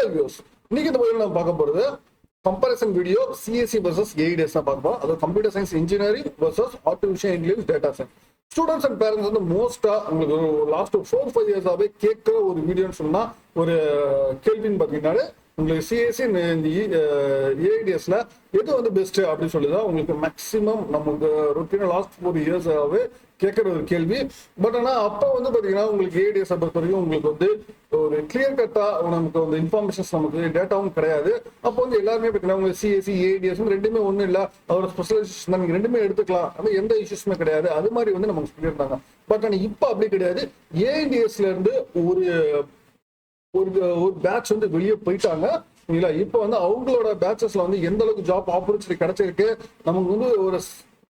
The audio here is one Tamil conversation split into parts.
ஹாய் வியூஸ், இன்னைக்கு இந்த வீடியோல நம்ம பார்க்க போறது கம்பேரிசன் வீடியோ சிஎஸ்சி vs ஏஇடிஎஸ் தான் பார்க்க போறோம். அது computer science engineering vs artificial intelligence data science. Students and parents வந்து மோஸ்டா உங்களுக்கு லாஸ்ட் 4-5 இயர்ஸாவே கேட்கிற ஒரு வீடியோன்னு சொன்னா ஒரு கேள்வின்னு பாத்தீங்கன்னா உங்களுக்கு சிஎஸ்சி ஏஐடிஎஸ்ல எது வந்து பெஸ்ட் அப்படின்னு சொல்லிதான் உங்களுக்கு மேக்சிமம் நமக்கு ரொட்டீனா லாஸ்ட் 4 இயர்ஸாவே கேட்கற ஒரு கேள்வி. பட் ஆனா அப்ப வந்து பாத்தீங்கன்னா உங்களுக்கு ஏஐடிஎஸ் பொறுத்த வரைக்கும் உங்களுக்கு வந்து ஒரு கிளியர் கட்டா நமக்கு வந்து இன்ஃபர்மேஷன்ஸ் நமக்கு டேட்டாவும் கிடையாது. அப்போ வந்து எல்லாருமே பாத்தீங்கன்னா உங்களுக்கு சிஎஸ்சி ஏஐடிஎஸ் ரெண்டுமே ஒண்ணும் இல்ல, அதோட ஸ்பெஷலைசேஷன் நீங்க ரெண்டுமே எடுத்துக்கலாம், அது எந்த இஷ்யூஸுமே கிடையாது, அது மாதிரி வந்து நமக்கு சொல்லியிருந்தாங்க. பட் ஆனா இப்ப அப்படி கிடையாது. ஏஐடிஎஸ்ல இருந்து ஒரு ஒரு பேட்ச் வந்து வெளியே போயிட்டாங்க. இப்ப வந்து அவங்களோட பேட்சஸ்ல வந்து எந்த அளவுக்கு ஜாப் ஆப்பர்ச்சுனிட்டி கிடைச்சிருக்கு நமக்கு வந்து ஒரு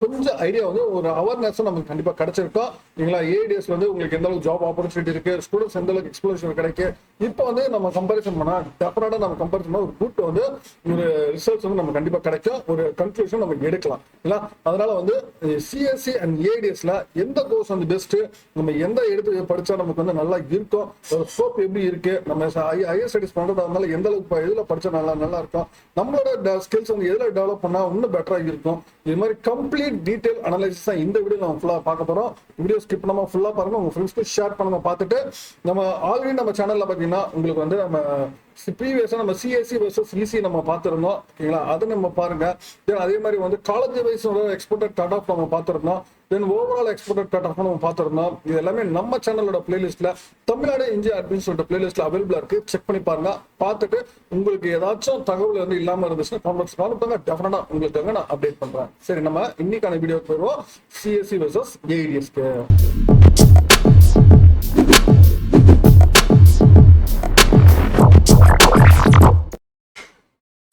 கொஞ்சம் ஐடியா வந்து ஒரு அவேர்னஸ் நமக்கு கண்டிப்பா கிடைச்சிருக்கோம். ஏஐடிஎஸ் வந்து உங்களுக்கு எந்த அளவுக்கு ஜாப் ஆப்பர்ச்சுனிட்டி இருக்கு, ஸ்டூடெண்ட்ஸ் எந்த அளவுக்கு எக்ஸ்ப்ளோஷன் கிடைக்கு, இப்போ வந்து நம்ம கம்பேரிசன் பண்ணா டெஃபினட்டா நம்ம கம்பேரிசன் பண்ணா ஒரு குட் வந்து ஒரு ரிசல்ட்ஸ் வந்து நம்ம கண்டிப்பா கிடைக்கும், ஒரு கன்க்ளூஷன் நம்ம எடுக்கலாம். அதனால வந்து சிஎஸ்சி அண்ட் ஏஐடிஎஸ்ல எந்த கோர்ஸ் வந்து பெஸ்ட், நம்ம எந்த எடுத்து படிச்சா நமக்கு வந்து நல்லா இருக்கும், ஒரு ஸ்கோப் எப்படி இருக்கு, நம்ம ஹையர் ஸ்டடிஸ் பண்றதா இருந்தாலும் எந்த அளவுக்கு எதுல படிச்சா நல்லா இருக்கும், நம்மளோட ஸ்கில்ஸ் வந்து எதுல டெவலப் பண்ணா இன்னும் பெட்டரா இருக்கும். இது மாதிரி கம்ப்ளீட் டீடைல் அனலைசிஸ் தான் இந்த வீடியோ நம்ம ஃபுல்லா பார்க்க போறோம். வீடியோ ஸ்கிப் பண்ணாம ஃபுல்லா பாருங்க, உங்க ஃப்ரெண்ட்ஸ்க்கு ஷேர் பண்ணுங்க. பார்த்துட்டு நம்ம ஆல்ரெடி நம்ம சேனல்ல பாத்தீங்கன்னா உங்களுக்கு வந்து நம்ம ப்ரீவியஸா நம்ம சிஎஸ்சி vs இசி நம்ம பார்த்திருந்தோம். ஓகேங்களா, அது நம்ம பாருங்க. அதே மாதிரி வந்து college wise expected cut off நம்ம பார்த்திருந்தோம். Then overall expected cut off நம்ம பார்த்திருந்தோம். இது எல்லாமே நம்ம சேனலோட பிளேலிஸ்ட்ல தமிழ்நாடு இந்தியா அப்படின்னு சொல்லிட்டு பிளேலிஸ்ட்ல அவைலபிளா இருக்கு. செக் பண்ணி பாருங்க. பார்த்துட்டு உங்களுக்கு ஏதாச்சும் தகவல் வந்து இல்லாம இருந்துச்சுன்னா காமெண்ட்ஸ் கால் பண்ணுங்க, டெஃபினட்டா உங்களுக்கு நான் அப்டேட் பண்றேன். சரி, நம்ம இன்னைக்கான வீடியோக்கு போயிடுவோம். சிஎஸ்சி vs ஏஐடிஎஸ்க்கு.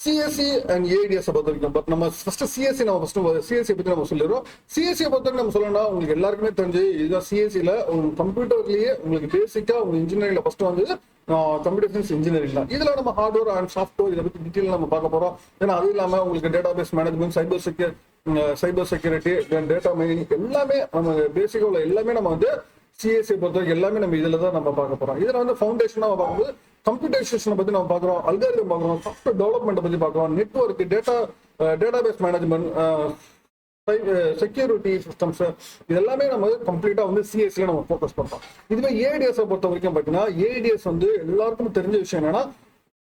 சிஎஸ்சி அண்ட் ஏஐடிஎஸ் பொறுத்த வரைக்கும் பட் நம்ம ஃபர்ஸ்ட் சிஎஸ்சி பத்தி நம்ம சொல்லிடுறோம். சிஎஸ்சி பொறுத்த வரைக்கும் நம்ம சொல்லணும்னா உங்களுக்கு எல்லாருக்குமே தெரிஞ்சு இதுதான். சிஎஸ்சியில கம்ப்யூட்டர்லயே உங்களுக்கு பேசிக்கா உங்க இன்ஜினியரிங்ல ஃபர்ஸ்ட் வந்து கம்ப்யூட்டர் சயின்ஸ் இன்ஜினியரிங் தான். இதுல நம்ம ஹார்ட்வேர் அண்ட் சாஃப்ட்வேர் இதை பத்தி டீட்டெயில் நம்ம பார்க்க போறோம். ஏன்னா அது இல்லாம உங்களுக்கு data base management, cyber security, data mining எல்லாமே நம்ம பேசிக்கா உள்ள எல்லாமே நம்ம வந்து சிஎஸ்சி பொறுத்தவரைக்கும் எல்லாமே நம்ம இதுல தான் நம்ம பார்க்க போறோம். இதுல வந்து ஃபவுண்டேஷன் நம்ம பார்க்கும்போது கம்ப்யூட்டரைசேஷன் பத்தி நம்ம பார்க்குறோம், அல்காரிதம் பார்க்குறோம், சாஃப்ட்வேர் டெவலப்மெண்ட் பத்தி பார்க்குறோம், network, database management, security systems, இது எல்லாமே நம்ம கம்ப்ளீட்டா வந்து சிஎஸ்சில நம்ம ஃபோக்கஸ் பண்றோம். இதுவே ஏஐடிஎஸ் பொறுத்த வரைக்கும் பார்த்தீங்கன்னா ஏஐடிஎஸ் வந்து எல்லாருக்கும் தெரிஞ்ச விஷயம் என்னன்னா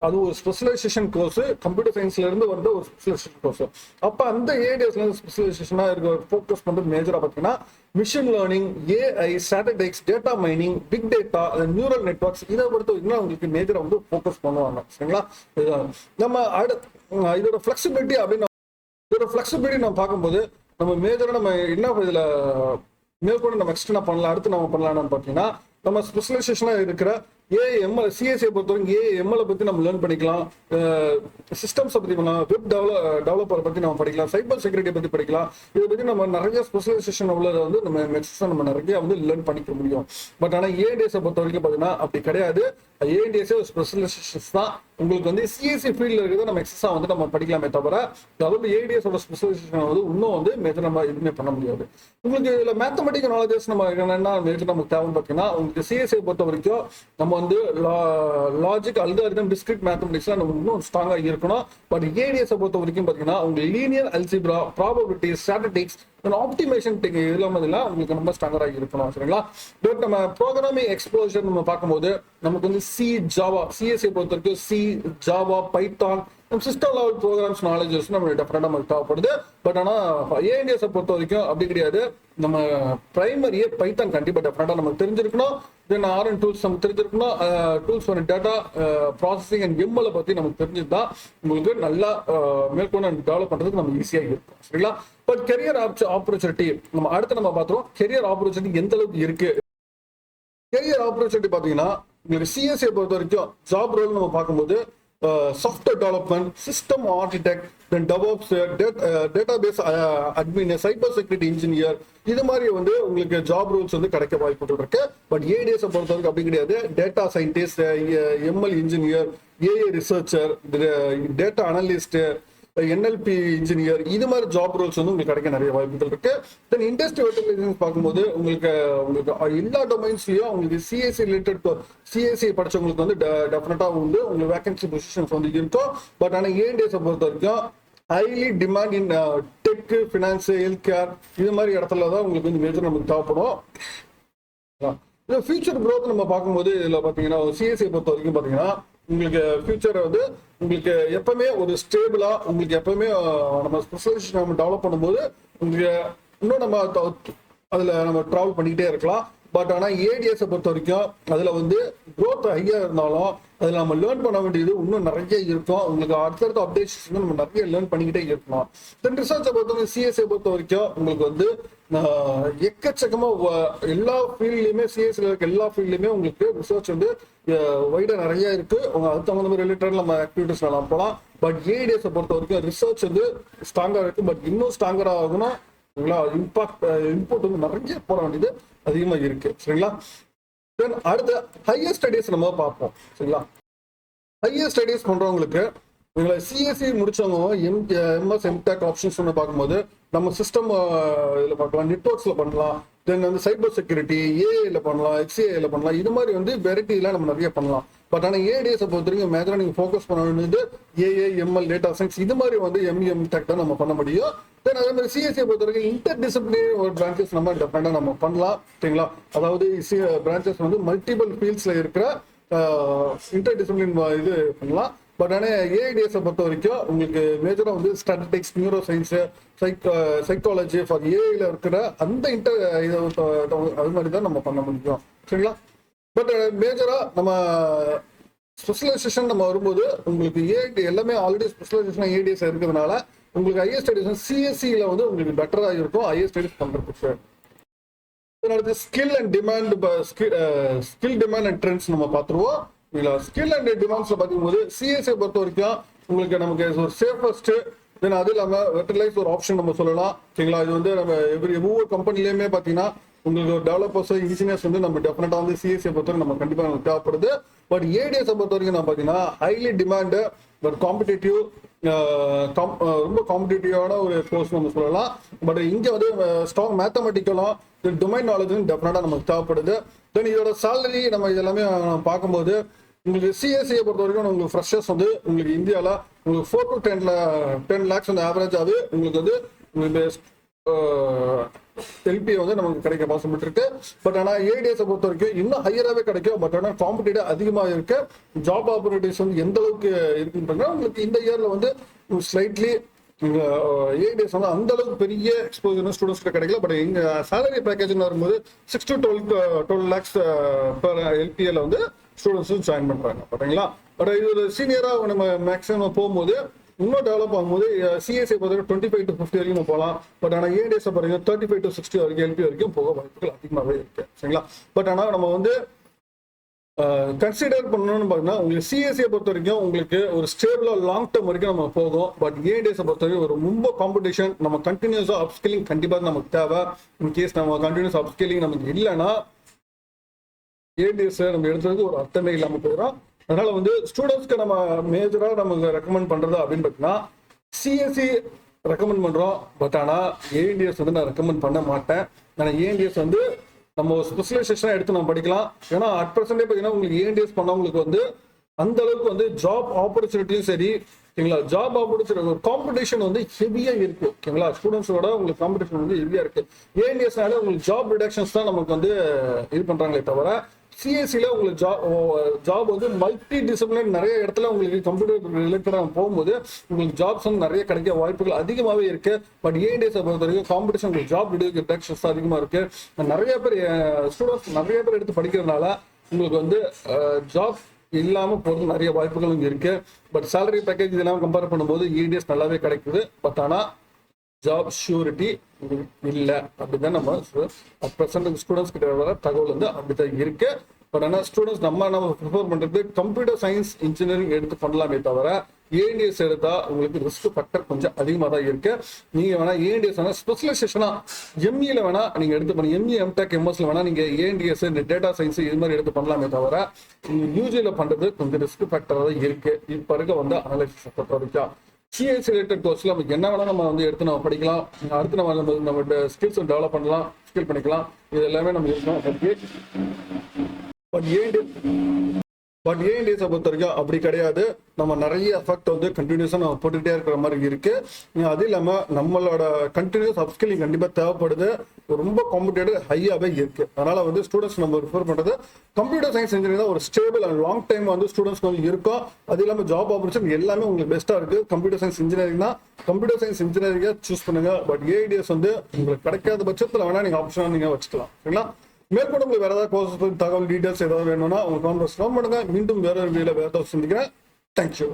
அது ஒரு ஸ்பெஷலைசேஷன் கோர்ஸ், கம்ப்யூட்டர் சயின்ஸ்ல இருந்து வந்து ஒரு ஸ்பெஷலைசேஷன் கோர்ஸ். அப்ப அந்த ஏஐடிஎஸ்ல இருந்து ஸ்பெஷலைசேஷனா இருக்க ஃபோக்கஸ் பண்றது மேஜரா பார்த்தீங்கன்னா machine learning, AI, statistics, data mining, big data, neural networks, இதை பொறுத்த வரைக்கும் உங்களுக்கு மேஜரா வந்து ஃபோக்கஸ் பண்ணுவாங்க. சரிங்களா, நம்ம இதோட ஃபிளெக்சிபிலிட்டி அப்படின்னு நம்ம பார்க்கும்போது நம்ம மேஜரா நம்ம என்ன இதுல மேற்கொண்டு நம்ம எக்ஸ்டெண்ட் பண்ணலாம், அடுத்து நம்ம பண்ணலாம்னு பார்த்தீங்கன்னா நம்ம ஸ்பெஷலைசேஷனா இருக்கிற ஏஎம்எல் சிஎஸ்சியை பொறுத்தவரைக்கும் ஏஎம்எல் பத்தி நம்ம லேர்ன் பண்ணிக்கலாம், சிஸ்டம்ஸ் பத்தி பண்ணலாம், வெப் டெவலப்பர் பத்தி நம்ம படிக்கலாம், சைபர் செக்யூரிட்டி பத்தி படிக்கலாம். இதை பத்தி நம்ம நிறைய ஸ்பெஷலைசேஷன் உள்ளதை வந்து நம்ம நிறைய வந்து லேர்ன் பண்ணிக்க முடியும். பட் ஆனா ஏஐடிஎஸ் பொறுத்த வரைக்கும் பாத்தீங்கன்னா அப்படி கிடையாது. ஏஐடிஎஸ் ஒரு ஸ்பெஷலைசேஷன் தான். உங்களுக்கு வந்து சிஎஸ்சி ஃபீல்ட்ல இருக்கிறத நம்ம எக்ஸஸா வந்து நம்ம படிக்கலாமே தவிர அதாவது ஏஐடிஎஸ் ஸ்பெஷலைசேஷன் வந்து இன்னும் வந்து மேஜர் நம்ம எதுவுமே பண்ண முடியாது. உங்களுக்கு இதுல மேத்தமெட்டிக்கல் நாலேஜஸ் நம்ம என்னன்னா நமக்கு தேவைன்னு பார்த்தீங்கன்னா உங்களுக்கு சிஎஸ்சியை பொறுத்த வரைக்கும் நம்ம வந்து லாஜிக், அல்காரிதம், டிஸ்கிரிட் மேத்தமெட்டிக்ஸ்ல நம்ம இன்னும் ஸ்ட்ராங்கா இருக்கணும். பட் ஏஐடிஎஸ் பொறுத்த வரைக்கும் பாத்தீங்கன்னா உங்களுக்கு linear algebra, probability, statistics, optimisation இதெல்லாம் உங்களுக்கு ரொம்ப ஸ்ட்ராங்கரா இருக்கணும். சரிங்களா, பட் நம்ம ப்ரோக்ராமிங் எக்ஸ்ப்ளோஷன் நம்ம பார்க்கும்போது நமக்கு வந்து சி, ஜாவா, சிஎஸ்சி பொறுத்த வரைக்கும் C, Java, Python, system level programs knowledges நம்ம டெஃபினட்டா நமக்கு தேவைப்படுது. பட் ஆனா ஏஐடிஎஸ் பொறுத்த வரைக்கும் அப்படி கிடையாது. நம்ம பிரைமரியே பைத்தான் கண்டிப்பா டெஃபினட்டா நமக்கு தெரிஞ்சிருக்கணும். தென் ஆர்என் டூல்ஸ் நமக்கு தெரிஞ்சிருக்கணும். Tools for data processing and ML பத்தி நமக்கு தெரிஞ்சுதான் உங்களுக்கு நல்லா மேற்கொண்டு டெவலப் பண்றதுக்கு நம்ம ஈஸியா இருக்கும். சரிங்களா, பட் கெரியர் ஆப்பர்ச்சுனிட்டி நம்ம அடுத்து நம்ம பார்த்துருவோம். கெரியர் ஆப்பர்ச்சுனிட்டி எந்த அளவுக்கு இருக்கு. கெரியர் ஆப்பர்ச்சுனிட்டி பாத்தீங்கன்னா உங்களுக்கு சிஎஸ்சியை பொறுத்த வரைக்கும் ஜாப் ரோல் நம்ம பார்க்கும்போது software development, system architect, then DevOps, database admin, cyber security engineer, இது மாதிரி வந்து உங்களுக்கு ஜாப் ரோல்ஸ் வந்து கிடைக்க வாய்ப்பு இருக்கு. பட் ஏஐடிஎஸ் பொறுத்த வரைக்கும் அப்படி கிடையாது. Data scientist, ML engineer, AI researcher, data analyst, NLP engineer, இது மாதிரி ஜாப் ரோல்ஸ் வந்து உங்களுக்கு கிடைக்க நிறைய வாய்ப்புகள் இருக்கு. தென் இண்டஸ்ட்ரி வெர்டிகலைசேஷன் பார்க்கும்போது உங்களுக்கு எல்லா டொமைன்ஸ்லயும் உங்களுக்கு சிஎஸ்சி ரிலேட்டட் சிஎஸ்சி படிச்சவங்களுக்கு வந்து டெஃபினட்டா வந்து உங்களுக்கு வேகன்சி பொசிஷன்ஸ் வந்து இருக்கும். பட் ஆனால் ஏஎன்டிஎஸ் பொறுத்த வரைக்கும் ஹைலி டிமாண்ட் இன் டெக், ஃபினான்ஸ், ஹெல்த் கேர், இது மாதிரி இடத்துல தான் உங்களுக்கு வந்து மேஜர் நமக்கு தேவைப்படும். ஃபியூச்சர் க்ரோத் நம்ம பார்க்கும்போது இதில் பார்த்தீங்கன்னா சிஎஸ்சி பொறுத்த வரைக்கும் பார்த்தீங்கன்னா உங்களுக்கு ஃபியூச்சர் வந்து உங்களுக்கு எப்பவுமே ஒரு ஸ்டேபிளா உங்களுக்கு எப்பவுமே நம்ம ஸ்பெஷலைசேஷன் நம்ம டெவலப் பண்ணும்போது உங்களுக்கு இன்னும் நம்ம அதுல நம்ம டிராவல் பண்ணிக்கிட்டே இருக்கலாம். பட் ஆனால் ஏடிஎஸ் பொறுத்த வரைக்கும் அதுல வந்து க்ரோத் ஹையா இருந்தாலும் அதுல நம்ம லேர்ன் பண்ண வேண்டியது இன்னும் நிறைய இருக்கும். உங்களுக்கு அடுத்தடுத்த அப்டேட்ஸ் வந்து நம்ம நிறைய லேர்ன் பண்ணிக்கிட்டே இருக்கணும். தென் ரிசர்ச்சை பொறுத்தவரைக்கும் சிஎஸ்ஐ பொறுத்த வரைக்கும் உங்களுக்கு வந்து எக்கச்சக்கமா எல்லா ஃபீல்ட்லயுமே சிஎஸ்சில இருக்க எல்லா ஃபீல்ட்லயுமே உங்களுக்கு ரிசர்ச் வந்து வைடா நிறைய இருக்கு. அது தகுந்த மாதிரி ரிலேட்டட் நம்ம ஆக்டிவிட்டிஸ் எல்லாம் போகலாம். பட் ஏடிஎஸ் பொறுத்த வரைக்கும் ரிசர்ச் வந்து ஸ்ட்ராங்கா இருக்கு. பட் இன்னும் ஸ்ட்ராங்கரா ஆகணும். சரிங்களா, இன்புட் வந்து நிறைய போட வேண்டியது அதிகமா இருக்கு. சரிங்களா, தென் அடுத்து ஹையர் ஸ்டடீஸ் நம்ம பார்ப்போம். சரிங்களா, ஹையர் ஸ்டடீஸ் பண்றவங்களுக்கு சிஎஸ்சி முடிச்சவங்க எம்எஸ் எம்டெக் ஆப்ஷன்ஸ் பார்க்கும்போது நம்ம சிஸ்டம் இதில் பார்க்கலாம், நெட்ஒர்க்ஸ்ல பண்ணலாம், தென் வந்து சைபர் செக்யூரிட்டி, ஏஐல பண்ணலாம், எக்ஸ்ஏஐல பண்ணலாம். இது மாதிரி வந்து வெரைட்டிலாம் நம்ம நிறைய பண்ணலாம். பட் ஆனால் ஏடிஎஸ் பொறுத்த வரைக்கும் மேஜரா நீங்க ஃபோக்கஸ் பண்ண வேண்டியது ஏஏ, எம்எல், டேட்டா சயின்ஸ், இது மாதிரி வந்து எம்இஎம் டெக் தான் நம்ம பண்ண முடியும். தென் அதே மாதிரி சிஎஸ்சி பொறுத்த வரைக்கும் இன்டர் டிசிப்ளினரி ஒரு பிரான்ச்சஸ் நம்ம டெஃபினட்டா நம்ம பண்ணலாம். சரிங்களா, அதாவது பிரான்ச்சஸ் வந்து மல்டிபிள் ஃபீல்ட்ஸ்ல இருக்கிற இன்டர் டிசிப்ளின் இது பண்ணலாம். பட் ஆனால் ஏஐடிஎஸ் பொறுத்த வரைக்கும் உங்களுக்கு மேஜரா வந்து statistics, neuro science, psychology for ஏஐல இருக்கிற அந்த அது மாதிரி தான் நம்ம பண்ண முடியும். சரிங்களா, பட் மேஜரா நம்ம ஸ்பெஷலைசேஷன் நம்ம வரும்போது உங்களுக்கு ஏஐடி எல்லாமே ஆல்ரெடி ஸ்பெஷலைசேஷன் ஏடிஎஸ் இருக்கிறதுனால உங்களுக்கு ஹையர் ஸ்டடீஸ் சிஎஸ்சியில வந்து உங்களுக்கு பெட்டரா இருக்கும் ஹையர் ஸ்டடீஸ் பண்றதுக்கு. அடுத்து skill and demand, skill demand and trends நம்ம பார்த்துருவோம். ஸ்கில் அண்ட் டிமாண்ட்ஸ்ல பார்க்கும்போது சிஎஸ்ஐ பொறுத்த வரைக்கும் உங்களுக்கு நமக்கு ஒரு சேஃபஸ்ட், தென் அது இல்லாமல் வெர்டிலைஸ் ஒரு ஆப்ஷன் நம்ம சொல்லலாம். சரிங்களா, இது வந்து நம்ம ஒவ்வொரு கம்பெனிலையுமே பார்த்தீங்கன்னா உங்களுக்கு ஒரு டெவலப்பர்ஸ், இன்ஜினியர்ஸ் வந்து நம்ம டெஃபினட்டா வந்து சிஎஸ்ஐ பொறுத்தவரைக்கும் நம்ம கண்டிப்பாக நமக்கு தேவைப்படுது. பட் ஏடிஎஸ் பொறுத்த வரைக்கும் நம்ம பார்த்தீங்கன்னா ஹைலி டிமாண்டு, பட் காம்படிட்டிவ், ரொம்ப காம்படிட்டிவான ஒரு கோர்ஸ் நம்ம சொல்லலாம். பட் இங்க வந்து ஸ்ட்ராங் மேத்தமெட்டிக்கலும் டொமைன் நாலேஜும் டெஃபினட்டா நமக்கு தேவைப்படுது. தென் இதோட சேலரி நம்ம இதெல்லாமே பார்க்கும்போது உங்களுக்கு சிஎஸ்சியை பொறுத்த வரைக்கும் உங்களுக்கு ஃப்ரெஷர்ஸ் வந்து உங்களுக்கு இந்தியாவில் உங்களுக்கு 4 to 10 lakhs வந்து ஆவரேஜ் ஆகுது. உங்களுக்கு வந்து உங்களுக்கு எல்பி வந்து நமக்கு கிடைக்க பாசிபிலிட்டி இருக்கு. பட் ஆனால் ஏடிஎஸ் பொறுத்த வரைக்கும் இன்னும் ஹையராகவே கிடைக்கும். பட் ஆனால் காம்படிட்டிவ் அதிகமாக இருக்கு. ஜாப் ஆப்பர்ச்சுனிட்டிஸ் வந்து எந்த அளவுக்கு இருக்குன்னு உங்களுக்கு இந்த இயர்ல வந்து ஸ்லைட்லி ஏடிஎஸ் வந்து அந்த அளவுக்கு பெரிய எக்ஸ்போஜர் ஸ்டூடெண்ட்ஸ் கிடைக்கல. பட் எங்க சேலரி பேக்கேஜ் வரும்போது 6 to 12 lakhs பெர் எல்பிஎல் வந்து ஸ்டூடெண்ட்ஸும் ஜாயின் பண்றாங்க. பார்த்தீங்களா, பட் இது சீனியராக நம்ம மேக்ஸிமம் போகும்போது இன்னும் டெவலப் ஆகும்போது சிஎஸ்ஐ பார்த்தீங்கன்னா 25 to 50 வரைக்கும் போகலாம். பட் ஆனால் ஏடிஎஸ் பார்த்தீங்கன்னா 35 to 60 வரைக்கும் எல்பி வரைக்கும் போக வாய்ப்புகள் அதிகமாகவே இருக்கு. சரிங்களா, பட் ஆனால் நம்ம வந்து கன்சிடர் பண்ணணும்னு பார்த்தீங்கன்னா உங்களுக்கு சிஎஸ்சியை பொறுத்த வரைக்கும் உங்களுக்கு ஒரு ஸ்டேபிளா லாங் டேர்ம் வரைக்கும் நம்ம போகும். பட் ஏடிஎஸ் பொறுத்த வரைக்கும் ஒரு ரொம்ப காம்படிஷன், நம்ம கண்டினியூஸா அப்ஸ்கில்லிங் கண்டிப்பாக நமக்கு தேவை. இன்கேஸ் நம்ம கண்டினியூஸ் அப்ஸ்கில்லிங் நமக்கு இல்லைன்னா ஏடிஎஸ் நம்ம எடுத்ததுக்கு ஒரு அர்த்தமே இல்லாமல் போயிடும். அதனால வந்து ஸ்டூடெண்ட்ஸ்க்கு நம்ம மேஜரா நமக்கு ரெக்கமெண்ட் பண்றது அப்படின்னு பார்த்தீங்கன்னா சிஎஸ்சி ரெக்கமெண்ட் பண்றோம். பட் ஆனால் ஏடிஎஸ் வந்து நான் ரெக்கமெண்ட் பண்ண மாட்டேன். ஆனால் ஏடிஎஸ் வந்து நம்ம ஸ்பெஷலைசேஷனா எடுத்து நம்ம படிக்கலாம். ஏன்னா அட் ப்ரெசென்டே பார்த்தீங்கன்னா உங்களுக்கு ஏடிஎஸ் பண்ணவங்களுக்கு வந்து அந்த அளவுக்கு வந்து ஜாப் ஆப்பர்ச்சுனிட்டியும் சரி, ஓகேங்களா, ஜாப் ஆப்பர்ச்சுனிட்டி காம்படிஷன் வந்து ஹெவியா இருக்கு. ஓகேங்களா, ஸ்டூடெண்ட்ஸோட உங்களுக்கு காம்படிஷன் வந்து ஹெவியா இருக்கு. ஏடிஎஸ்னால உங்களுக்கு ஜாப் ரிடக்ஷன்ஸ் தான் நமக்கு வந்து இது பண்றாங்களே தவிர சிஎஸ்சில உங்களுக்கு ஜாப் வந்து மல்டி டிசிப்ளின் நிறைய இடத்துல உங்களுக்கு கம்ப்யூட்டர் ரிலேட்டடாக போகும்போது உங்களுக்கு ஜாப்ஸ் வந்து நிறைய கிடைக்க வாய்ப்புகள் அதிகமாகவே இருக்கு. பட் ஏடிஎஸ் பொறுத்த வரைக்கும் காம்படிஷன் உங்களுக்கு ஜாப் ரிடக்ஷன்ஸ் அதிகமாக இருக்கு. நிறைய பேர் ஸ்டூடெண்ட்ஸ் நிறைய பேர் எடுத்து படிக்கிறதுனால உங்களுக்கு வந்து ஜாப் இல்லாம போறது நிறைய வாய்ப்புகளும் இருக்கு. பட் சேலரி பேக்கேஜ் இதெல்லாம் கம்பேர் பண்ணும்போது ஏடிஎஸ் நல்லாவே கிடைக்குது. பட் ஆனா ஜாப் ஷூரிட்டி இல்லை அப்படிதான் நம்ம ப்ரெசென்ட் ஸ்டூடெண்ட்ஸ் கிட்ட வர தகவல் வந்து அப்படிதான் இருக்கு. பட் ஆனால் ஸ்டூடெண்ட்ஸ் நம்ம ப்ரிஃபர் பண்றது கம்ப்யூட்டர் சயின்ஸ் இன்ஜினியரிங் எடுத்து பண்ணலாமே தவிர ஏடிஎஸ் எடுத்தா உங்களுக்கு ரிஸ்க் ஃபேக்டர் கொஞ்சம் அதிகமாக தான் இருக்கு. நீங்க வேணா ஏடிஎஸ் வேணா ஸ்பெஷலைசேஷனா எம்இல வேணா நீங்க எடுத்து பண்ணி எம்இ, எம்டெக், எம்எஸ்ல வேணா நீங்க ஏடிஎஸ், டேட்டா சயின்ஸ் இது மாதிரி எடுத்து பண்ணலாமே தவிர யூஜில பண்றது கொஞ்சம் ரிஸ்க் ஃபேக்டரா தான் இருக்கு. இப்ப இருக்க வந்து அனலைசிஸ் பொறுத்த வரைக்கும் சிஎஸ் ரிலேட்டட் கோர்ஸ்ல நமக்கு என்ன வேணா நம்ம வந்து எடுத்து நம்ம படிக்கலாம். அடுத்து நம்ம ஸ்கில்ஸ் டெவலப் பண்ணலாம், ஸ்கில் பண்ணிக்கலாம். இது எல்லாமே நம்ம இருக்கோம். பட் ஏஎன்டிஎஸ் பொறுத்த வரைக்கும் அப்படி கிடையாது. நம்ம நிறைய எஃபெக்ட் வந்து கண்டினியூஸா நம்ம போட்டுக்கிட்டே இருக்கிற மாதிரி இருக்கு. அது இல்லாம நம்மளோட கண்டினியூஸ் அப்ஸ்கில்லிங் கண்டிப்பா தேவைப்படுது. ரொம்ப காம்படிட்டிவ் ஹையாவே இருக்கு. அதனால வந்து ஸ்டூடெண்ட்ஸ் நம்ம ரிஃபர் பண்றது கம்ப்யூட்டர் சயின்ஸ் இன்ஜினியரிங் தான் ஒரு ஸ்டேபிள் அண்ட் லாங் டைம் வந்து ஸ்டூடெண்ட்ஸ் வந்து இருக்கும். அது இல்லாம ஜாப் ஆப்பர்ச்சுனிட்டி எல்லாமே உங்களுக்கு பெஸ்டா இருக்கு. கம்ப்யூட்டர் சயின்ஸ் இன்ஜினியரிங் தான். கம்ப்யூட்டர் சயின்ஸ் இன்ஜினியரிங்கா சூஸ் பண்ணுங்க. பட் ஏஐடிஎஸ் வந்து உங்களுக்கு கிடைக்காத பட்சத்துல வேணா நீங்க ஆப்ஷனா நீங்க வச்சுக்கலாம். சரிங்களா? மேற்கொண்டு உங்களுக்கு வேற ஏதாவது கோர்ஸ் தகவல் டீடைல்ஸ் ஏதாவது வேணும்னா உங்க கான்வர்ஸ் ஃபோன் பண்ணுங்க. மீண்டும் வேற ஒரு வீடியோல வேற ஏதாவது சந்திக்கிறேன். தேங்க்யூ.